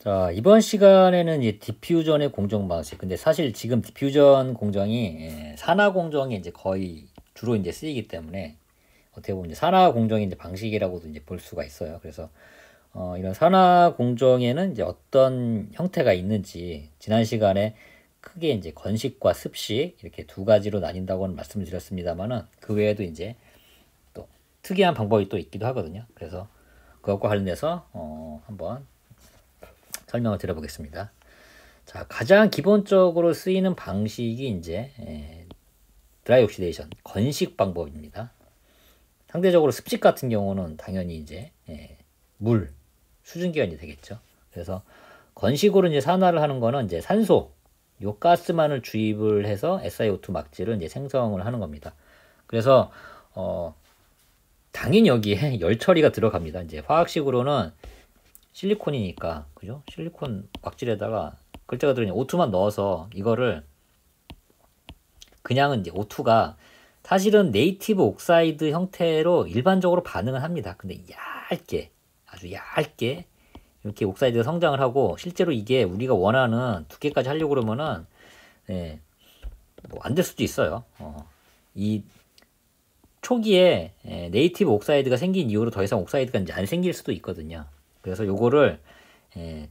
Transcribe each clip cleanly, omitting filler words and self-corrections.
자, 이번 시간에는 이제 디퓨전의 공정 방식. 근데 사실 지금 디퓨전 공정이 산화 공정이 이제 거의 주로 이제 쓰이기 때문에 어떻게 보면 이제 산화 공정의 이제 방식이라고도 이제 볼 수가 있어요. 그래서 이런 산화 공정에는 이제 어떤 형태가 있는지 지난 시간에 크게 이제 건식과 습식 이렇게 두 가지로 나뉜다고는 말씀을 드렸습니다만은 그 외에도 이제 또 특이한 방법이 또 있기도 하거든요. 그래서 그것과 관련해서 한번 설명을 드려보겠습니다. 자, 가장 기본적으로 쓰이는 방식이 이제 드라이 옥시데이션, 건식 방법입니다. 상대적으로 습식 같은 경우는 당연히 이제 물, 수증기가 되겠죠. 그래서 건식으로 이제 산화를 하는 거는 이제 산소, 요 가스만을 주입을 해서 SiO2 막지를 이제 생성을 하는 겁니다. 그래서 당연히 여기에 열 처리가 들어갑니다. 이제 화학식으로는 실리콘이니까, 그죠? 실리콘 막질에다가 글자가 들어있는 O2만 넣어서 이거를 그냥은 이제 O2가 사실은 네이티브 옥사이드 형태로 일반적으로 반응을 합니다. 근데 얇게, 아주 얇게 이렇게 옥사이드가 성장을 하고 실제로 이게 우리가 원하는 두께까지 하려고 그러면은 뭐 안 될 수도 있어요. 이 초기에 네이티브 옥사이드가 생긴 이후로 더 이상 옥사이드가 이제 안 생길 수도 있거든요. 그래서 요거를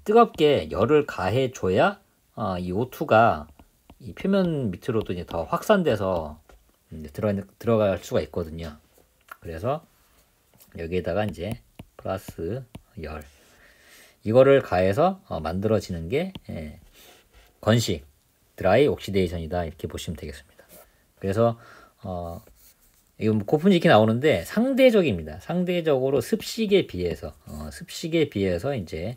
뜨겁게 열을 가해 줘야 이 O2가 이 표면 밑으로도 이제 더 확산돼서 들어갈 수가 있거든요. 그래서 여기에다가 이제 플러스 열 이거를 가해서 만들어지는 게 건식 드라이 옥시데이션이다 이렇게 보시면 되겠습니다. 그래서 이거 뭐 고품질이 나오는데 상대적입니다. 상대적으로 습식에 비해서 이제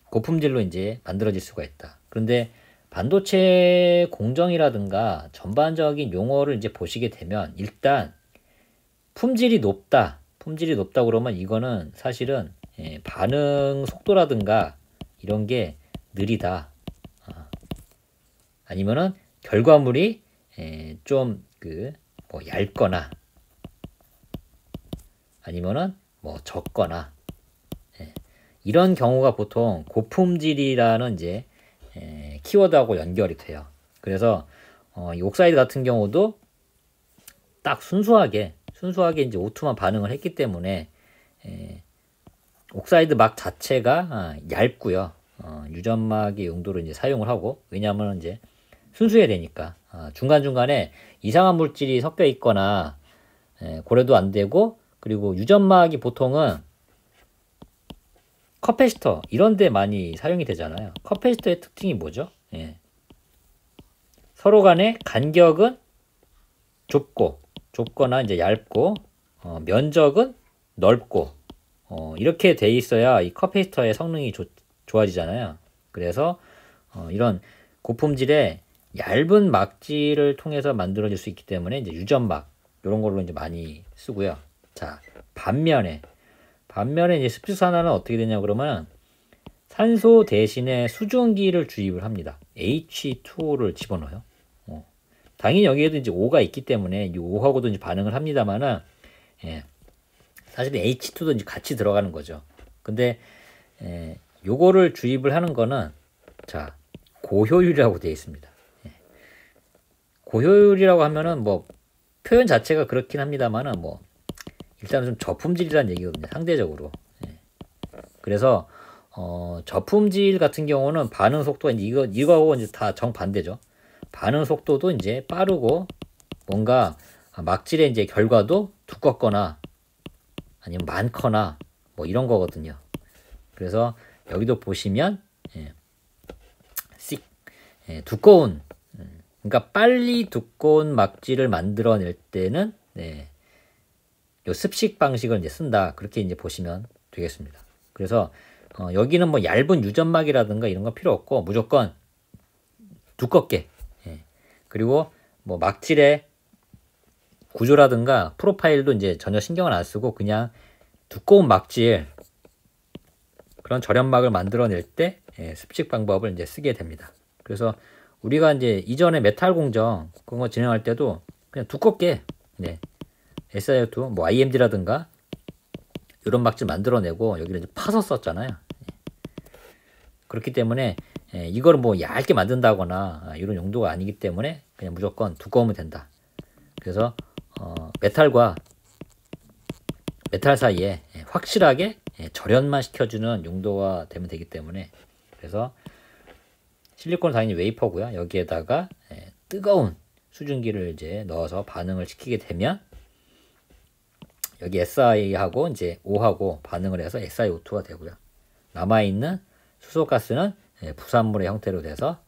고품질로 이제 만들어질 수가 있다. 그런데 반도체 공정이라든가 전반적인 용어를 이제 보시게 되면 일단 품질이 높다 그러면 이거는 사실은 반응 속도라든가 이런 게 느리다. 아니면은 결과물이 좀 뭐 얇거나 아니면은 뭐 적거나 이런 경우가 보통 고품질이라는 이제 키워드하고 연결이 돼요. 그래서 이 옥사이드 같은 경우도 딱 순수하게 이제 O2만 반응을 했기 때문에 옥사이드 막 자체가 얇고요. 유전막의 용도로 이제 사용을 하고 왜냐하면 이제 순수해야 되니까 중간중간에 이상한 물질이 섞여 있거나 고려도 안 되고 그리고 유전막이 보통은 커패시터 이런 데 많이 사용이 되잖아요. 커패시터의 특징이 뭐죠? 서로 간의 간격은 좁거나 이제 얇고 면적은 넓고 이렇게 돼 있어야 이 커패시터의 성능이 좋아지잖아요. 그래서 이런 고품질의 얇은 막지를 통해서 만들어질 수 있기 때문에 이제 유전막 이런 걸로 이제 많이 쓰고요. 자, 반면에 이제 습식산화는 어떻게 되냐 그러면 산소 대신에 수증기를 주입을 합니다. H2O를 집어넣어요. 당연히 여기에도 이제 O가 있기 때문에 이 O하고도 이제 반응을 합니다만은 사실은 H2도 이제 같이 들어가는 거죠. 근데 요거를 주입을 하는 거는 자 고효율이라고 되어 있습니다. 고효율이라고 하면은 뭐 표현 자체가 그렇긴 합니다만은 뭐 일단은 좀 저품질이라는 얘기거든요. 상대적으로. 그래서 저품질 같은 경우는 반응 속도가 이제 이거하고 이제 다 정반대죠. 반응 속도도 이제 빠르고 뭔가 막질의 이제 결과도 두껍거나 아니면 많거나 뭐 이런 거거든요. 그래서 여기도 보시면 두꺼운 그러니까 빨리 두꺼운 막질을 만들어낼 때는 요 습식 방식을 이제 쓴다 그렇게 이제 보시면 되겠습니다. 그래서 여기는 뭐 얇은 유전막이라든가 이런 거 필요 없고 무조건 두껍게 그리고 뭐 막질의 구조라든가 프로파일도 이제 전혀 신경을 안 쓰고 그냥 두꺼운 막질 그런 절연막을 만들어낼 때 습식 방법을 이제 쓰게 됩니다. 그래서 우리가 이제 이전에 메탈 공정 그런 거 진행할 때도 그냥 두껍게 SiO2 뭐 IMD라든가 이런 막질 만들어내고 여기를 이제 파서 썼잖아요. 그렇기 때문에 이거를 뭐 얇게 만든다거나 이런 용도가 아니기 때문에 그냥 무조건 두꺼우면 된다. 그래서 메탈과 메탈 사이에 확실하게 절연만 시켜주는 용도가 되면 되기 때문에, 그래서 실리콘은 당연히 웨이퍼고요. 여기에다가 뜨거운 수증기를 이제 넣어서 반응을 시키게 되면 여기 Si하고 이제 O하고 반응을 해서 SiO2가 되고요. 남아있는 수소가스는 부산물의 형태로 돼서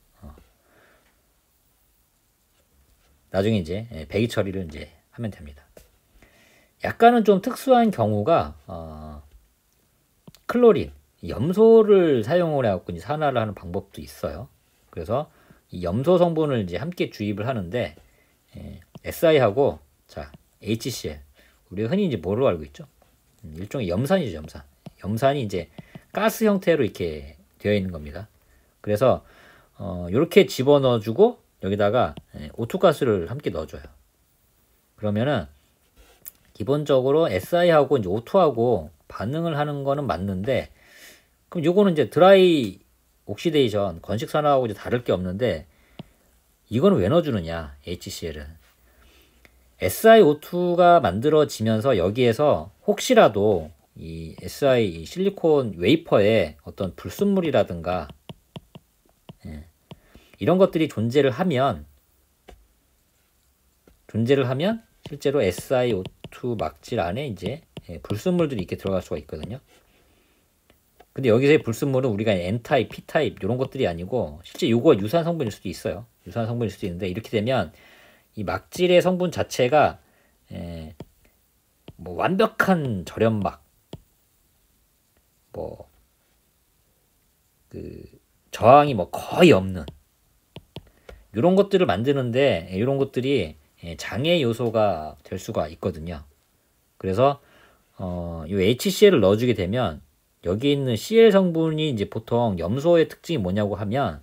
나중에 이제 배기 처리를 이제 하면 됩니다. 약간은 좀 특수한 경우가 클로린, 염소를 사용을 해갖고 이제 산화를 하는 방법도 있어요. 그래서 이 염소 성분을 이제 함께 주입을 하는데 Si하고 자 HCl, 우리가 흔히 이제 뭐로 알고 있죠? 일종의 염산이죠, 염산. 염산이 이제 가스 형태로 이렇게 되어 있는 겁니다. 그래서 이렇게 집어 넣어주고 여기다가 O2 가스를 함께 넣어줘요. 그러면은 기본적으로 Si하고 이제 O2하고 반응을 하는 거는 맞는데, 그럼 요거는 이제 드라이 옥시데이션, 건식 산화하고 이제 다를 게 없는데, 이거는 왜 넣어주느냐, HCl은. SiO2가 만들어지면서 여기에서 혹시라도 이 SI 실리콘 웨이퍼에 어떤 불순물이라든가 이런 것들이 존재를 하면 실제로 SiO2 막질 안에 이제 불순물들이 이렇게 들어갈 수가 있거든요. 근데 여기서의 불순물은 우리가 N타입, P타입 이런 것들이 아니고 실제 요거 유사한 성분일 수도 있어요. 유사한 성분일 수도 있는데, 이렇게 되면 이 막질의 성분 자체가 뭐 완벽한 절연막, 뭐 그 저항이 뭐 거의 없는 이런 것들을 만드는데, 이런 것들이 장애 요소가 될 수가 있거든요. 그래서 이 HCl을 넣어주게 되면 여기 있는 Cl 성분이 이제 보통 염소의 특징이 뭐냐고 하면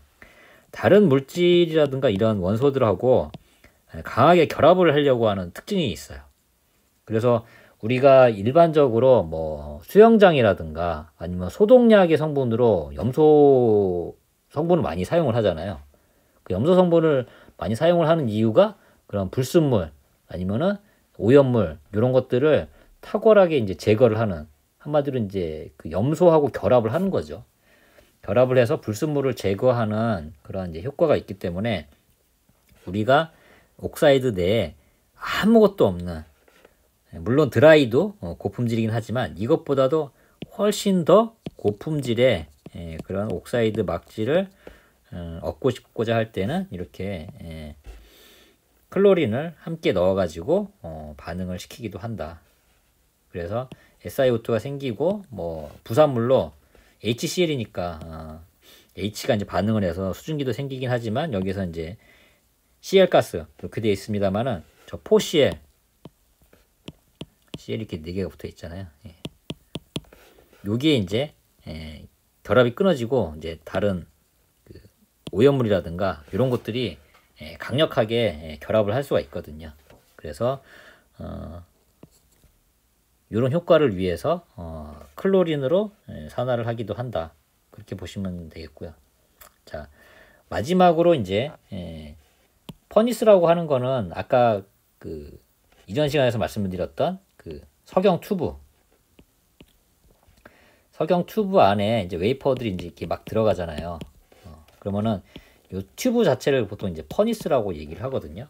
다른 물질이라든가 이런 원소들하고 강하게 결합을 하려고 하는 특징이 있어요. 그래서 우리가 일반적으로 뭐 수영장이라든가 아니면 소독약의 성분으로 염소 성분을 많이 사용을 하잖아요. 그 염소 성분을 많이 사용을 하는 이유가 그런 불순물 아니면은 오염물 이런 것들을 탁월하게 이제 제거를 하는, 한마디로 이제 그 염소하고 결합을 하는 거죠. 결합을 해서 불순물을 제거하는 그런 이제 효과가 있기 때문에 우리가 옥사이드 내에 아무것도 없는, 물론 드라이도 고품질이긴 하지만 이것보다도 훨씬 더 고품질의 그런 옥사이드 막질을 얻고 싶고자 할 때는 이렇게 클로린을 함께 넣어가지고 반응을 시키기도 한다. 그래서 SiO2가 생기고 뭐 부산물로 HCl이니까 H가 이제 반응을 해서 수증기도 생기긴 하지만 여기서 이제 Cl 가스 이렇게 되어 있습니다만은 저 포Cl, Cl 이렇게 4개가 붙어 있잖아요. 여기에 이제 결합이 끊어지고 이제 다른 그 오염물이라든가 이런 것들이 강력하게 결합을 할 수가 있거든요. 그래서 이런 효과를 위해서 클로린으로 산화를 하기도 한다. 그렇게 보시면 되겠고요. 자, 마지막으로 이제 퍼니스라고 하는 거는 아까 그 이전 시간에서 말씀드렸던 그 석영 튜브 안에 이제 웨이퍼들이 이제 이렇게 막 들어가잖아요. 그러면은 이 튜브 자체를 보통 이제 퍼니스라고 얘기를 하거든요.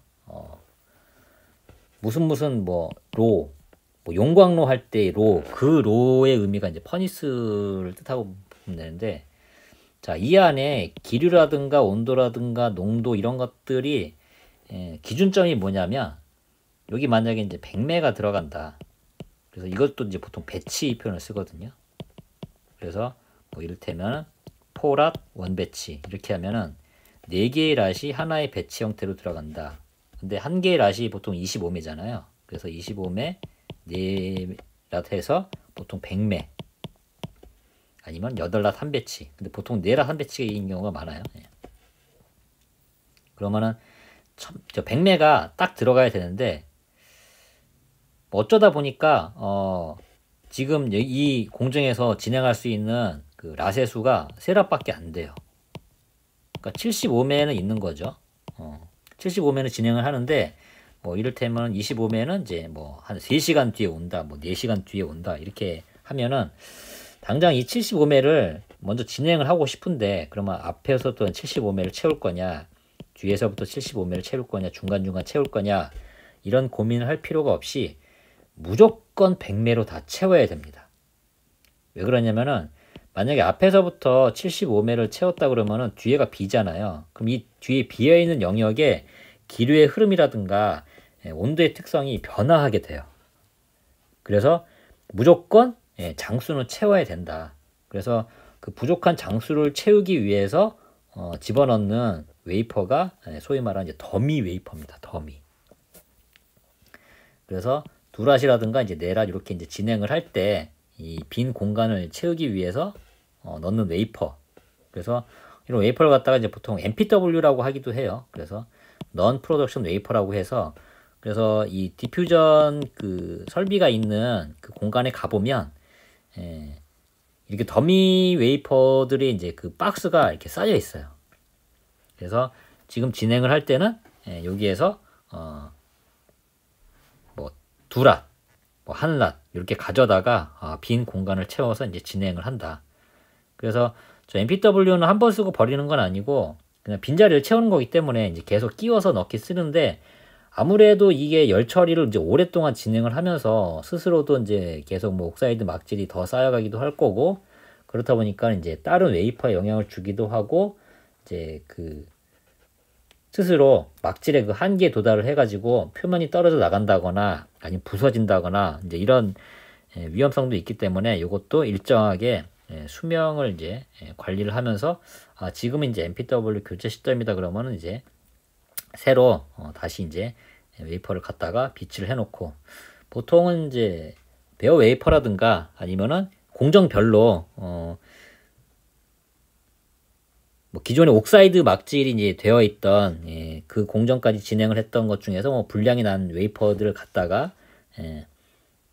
무슨 뭐 로, 뭐 용광로 할 때 로, 그 로의 의미가 이제 퍼니스를 뜻하고 보면 되는데, 자, 이 안에 기류라든가 온도라든가 농도 이런 것들이 기준점이 뭐냐면 여기 만약에 이제 100매가 들어간다. 그래서 이것도 이제 보통 배치 표현을 쓰거든요. 그래서 뭐 이를테면 포랏 원배치 이렇게 하면은 4개의 랏이 하나의 배치 형태로 들어간다. 근데 한 개의 랏이 보통 25매잖아요. 그래서 25매 4랏 해서 보통 100매 아니면 8랏 한 배치. 근데 보통 4랏 한 배치인 경우가 많아요. 그러면은 저 100매가 딱 들어가야 되는데 어쩌다 보니까 지금 이 공정에서 진행할 수 있는 그 라세수가 세랍밖에 안 돼요. 그러니까 75매는 있는 거죠. 75매는 진행을 하는데 뭐 이를테면 25매는 이제 뭐 한 3시간 뒤에 온다, 뭐 4시간 뒤에 온다 이렇게 하면은 당장 이 75매를 먼저 진행을 하고 싶은데 그러면 앞에서부터 75매를 채울 거냐, 뒤에서부터 75매를 채울 거냐, 중간중간 채울 거냐 이런 고민을 할 필요가 없이 무조건 100매로 다 채워야 됩니다. 왜 그러냐면은 만약에 앞에서부터 75매를 채웠다 그러면은 뒤에가 비잖아요. 그럼 이 뒤에 비어있는 영역에 기류의 흐름이라든가 온도의 특성이 변화하게 돼요. 그래서 무조건 장수는 채워야 된다. 그래서 그 부족한 장수를 채우기 위해서 집어넣는 웨이퍼가 소위 말하는 이제 더미 웨이퍼입니다. 더미. 그래서 두랏이라든가 이제 네랏 이렇게 이제 진행을 할 때 이 빈 공간을 채우기 위해서 넣는 웨이퍼. 그래서 이런 웨이퍼를 갖다가 이제 보통 MPW라고 하기도 해요. 그래서 non production 웨이퍼라고 해서 그래서 이 디퓨전 그 설비가 있는 그 공간에 가보면 이렇게 더미 웨이퍼들이 이제 그 박스가 이렇게 쌓여 있어요. 그래서 지금 진행을 할 때는 여기에서 뭐 두랏, 뭐 한랏 이렇게 가져다가 빈 공간을 채워서 이제 진행을 한다. 그래서 저 MPW는 한 번 쓰고 버리는 건 아니고 그냥 빈자리를 채우는 거기 때문에 이제 계속 끼워서 넣기 쓰는데 아무래도 이게 열 처리를 이제 오랫동안 진행을 하면서 스스로도 이제 계속 뭐 옥사이드 막질이 더 쌓여가기도 할 거고 그렇다 보니까 이제 다른 웨이퍼에 영향을 주기도 하고 이제 그 스스로 막질의 그 한계에 도달을 해가지고 표면이 떨어져 나간다거나 아니면 부서진다거나 이제 이런 위험성도 있기 때문에 이것도 일정하게 수명을 이제 관리를 하면서 지금은 이제 MPW 교체 시점이다 그러면은 이제 새로 다시 이제 웨이퍼를 갖다가 비치를 해놓고 보통은 이제 베어 웨이퍼라든가 아니면은 공정별로 뭐 기존에 옥사이드 막질이 이제 되어 있던 그 공정까지 진행을 했던 것 중에서 뭐 불량이 난 웨이퍼들을 갖다가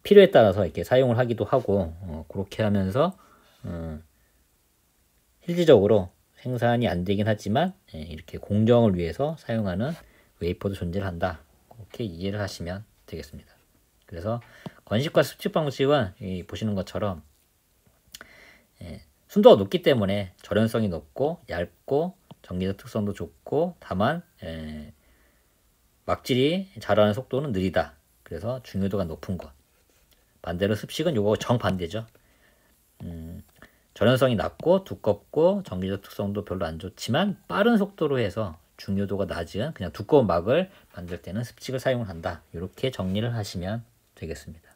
필요에 따라서 이렇게 사용을 하기도 하고 그렇게 하면서 실질적으로 생산이 안 되긴 하지만 이렇게 공정을 위해서 사용하는 웨이퍼도 존재를 한다. 그렇게 이해를 하시면 되겠습니다. 그래서 건식과 습식 방식은 보시는 것처럼 순도가 높기 때문에 절연성이 높고 얇고 전기적 특성도 좋고 다만 막질이 자라는 속도는 느리다. 그래서 중요도가 높은 것. 반대로 습식은 요거 정반대죠. 절연성이 낮고 두껍고 전기적 특성도 별로 안 좋지만 빠른 속도로 해서 중요도가 낮은 그냥 두꺼운 막을 만들 때는 습식을 사용한다. 이렇게 정리를 하시면 되겠습니다.